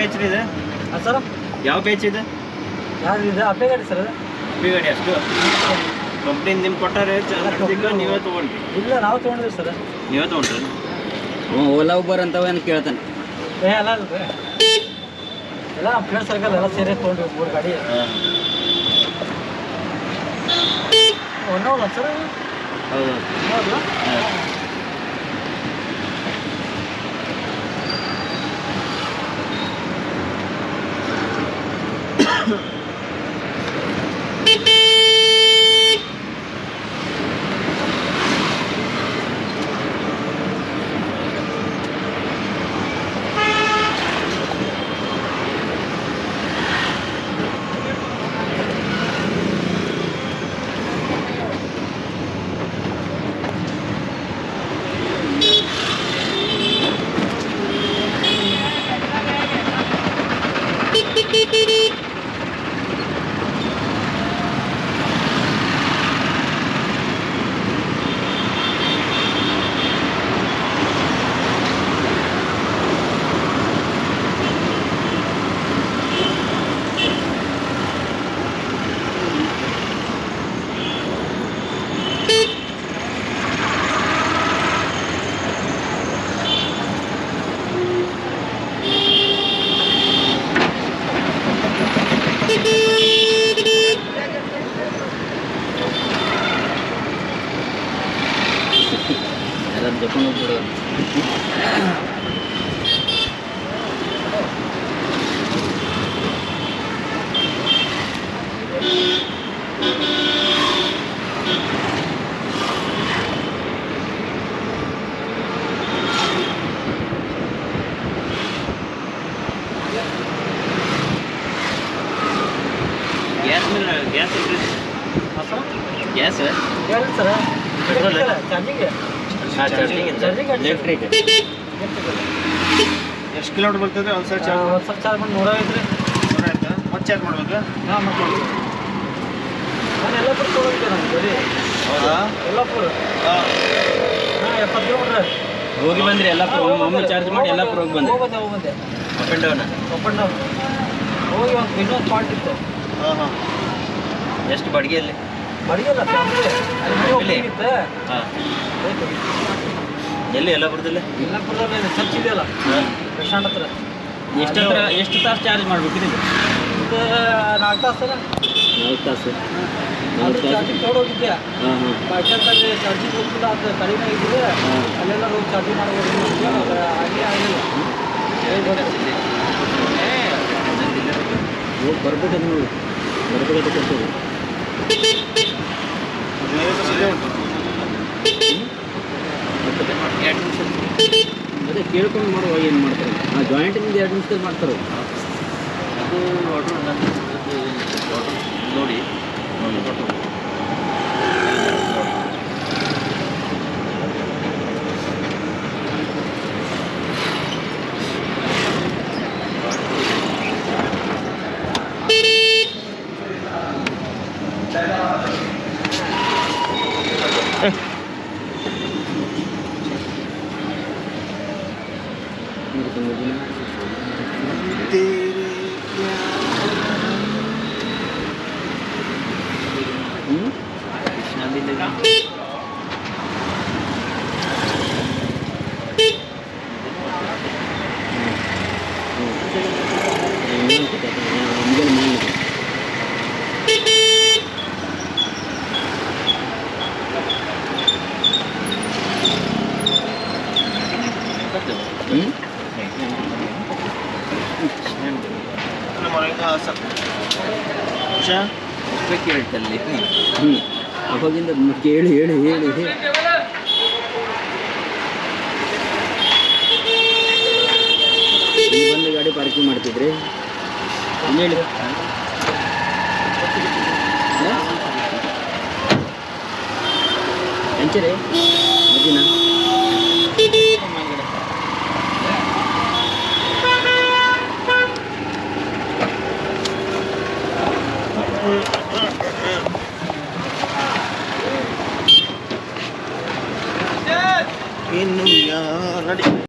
Batch ಇದೆ sir? ಯಾವ batch ಇದೆ? ಯಾರು ಇದೆ? ಅಪ್ಪೆ ಗಾಡಿ ಸರ್? ಅಪ್ಪೆ ಗಾಡಿ ಅಷ್ಟು ಕಂಪ್ನಿಯಿಂದ ನಿಮ್ಗೆ ಕೊಟ್ಟಾರೆ ನೀವೇ ತೊಗೊಂಡ್ರಿ? ಇಲ್ಲ, ನಾವು ತೊಗೊಂಡಿದ್ದೀವಿ ಸರ್. ನೀವೇ ತೊಗೊಂಡ್ರಿ? ಓಲಾ ಉಬರ್ ಅಂತವೇನು ಕೇಳ್ತಾನೆ? ಅಲ್ಲ ಅಲ್ರಿ, ಎಲ್ಲ ನಮ್ಮ ಫ್ರೆಂಡ್ ಸರ್ಕಲ್ ಎಲ್ಲ ಸೇರಿ ತೊಗೊಂಡ್ರಿ 3 ಗಾಡಿ. ಒನ್ನೋಲ್ಲ ಸರ್? ಹೌದು. ಹೌದು. Gas sir? Petrol charging electric. ಎಷ್ಟು ಕಿಲೋಮೀಟರ್ ಬರ್ತದೆ ಒಂದು ಸಲ ಚಾರ್ಜ್? ಒಂದು ಸ್ವಲ್ಪ ಚಾರ್ಜ್ ಮಾಡಿ 105 ರೀ. 100 ಆಯ್ತಾ? ಮತ್ತೆ ಚಾರ್ಜ್ ಮಾಡ್ಬೇಕಾ? ಹಾಂ, ಮಾಡ್ತೀವಿ. ನಾನು ಎಲ್ಲಪುರ ತೊಗೊಂಡಿದ್ದೆ ನಾನು ಬರೀ. ಹೌದಾ? ಎಲ್ಲಪುರ. ಹಾಂ, 70 ಕಿಲೋಮೀಟ್ರ್ ಹೋಗಿ ಬಂದ್ರಿ ಎಲ್ಲ ಮಾಮೂಲಿ ಚಾರ್ಜ್ ಮಾಡಿ ಎಲ್ಲ ಹೋಗಿ ಬಂದೆ. ಹೋಗ್ಬಂದೆ. Up and down. Up and down ಹೋಗಿ ಇನ್ನೊಂದು ಪಾರ್ಟ್ ಇತ್ತು. ಹಾಂ ಹಾಂ. ಎಷ್ಟು ಬಾಡಿಗೆಯಲ್ಲಿ? ಬಡಿಯಲ್ಲ ಫ್ಯಾಮಿಲಿ ಫ್ಯಾಮಿಲಿ? ಇತ್ತು. ಹಾಂ. ಆಯ್ತು. ಎಲ್ಲಿ ಎಲ್ಲಪುರದಲ್ಲಿ? ಎಲ್ಲಪುರದಲ್ಲಿ ಚರ್ಚ್ ಇದೆಯಲ್ಲ, ಬಸ್ ಸ್ಟ್ಯಾಂಡ್ ಹತ್ರ. ಎಷ್ಟು ತಾಸು ಚಾರ್ಜ್ ಮಾಡ್ಬೇಕಿದೆ? ಇದು 4 ತಾಸು. 4 ತಾಸು. ಚಾರ್ಜಿಂಗ್ ತೊಗೊಂಡೋಗಿದ್ದೆ. ಹಾಂ ಹಾಂ. ಬಸ್ಟಲ್ಲಿ ಚಾರ್ಜಿಂಗ್ ಹೋಗಿಲ್ಲ, ಅದು ಕಡಿಮೆ ಆಗಿದೆ. ಅಲ್ಲೆಲ್ಲ ಹೋಗಿ ಚಾರ್ಜಿಂಗ್ ಮಾಡ್ಬೋದು ಹಾಗೆ ಆಗಿಲ್ಲ. ಹೋಗಿ ಬರ್ಬೇಕು ನೋಡಿ, ಬರ್ಬೇಕು ಕೊಡ್ತೀವಿ. ಅದೇ ಕೇಳ್ಕೊಂಡು ಮಾಡುವ ಏನು ಮಾಡ್ತಾರೆ. ಆ ಜಾಯಿಂಟಿಂದ 2 ನಿಮಿಷದಲ್ಲಿ ಮಾಡ್ತಾರೆ. ಅದು ಆರ್ಡ್ರ್ ನೋಡಿ ಕೇಳ್ತಲ್ಲಿ ಅವಾಗಿಂದ ಕೇಳಿ ಹೇಳಿ ಹೇಳಿ ಬಂದು ಗಾಡಿ ಪಾರ್ಕಿಂಗ್ ಮಾಡ್ತಿದ್ರಿ ಹೇಳಿ. ಎಂಚರಿ ಮದಿನ ಇನ್ನು ನಡಿ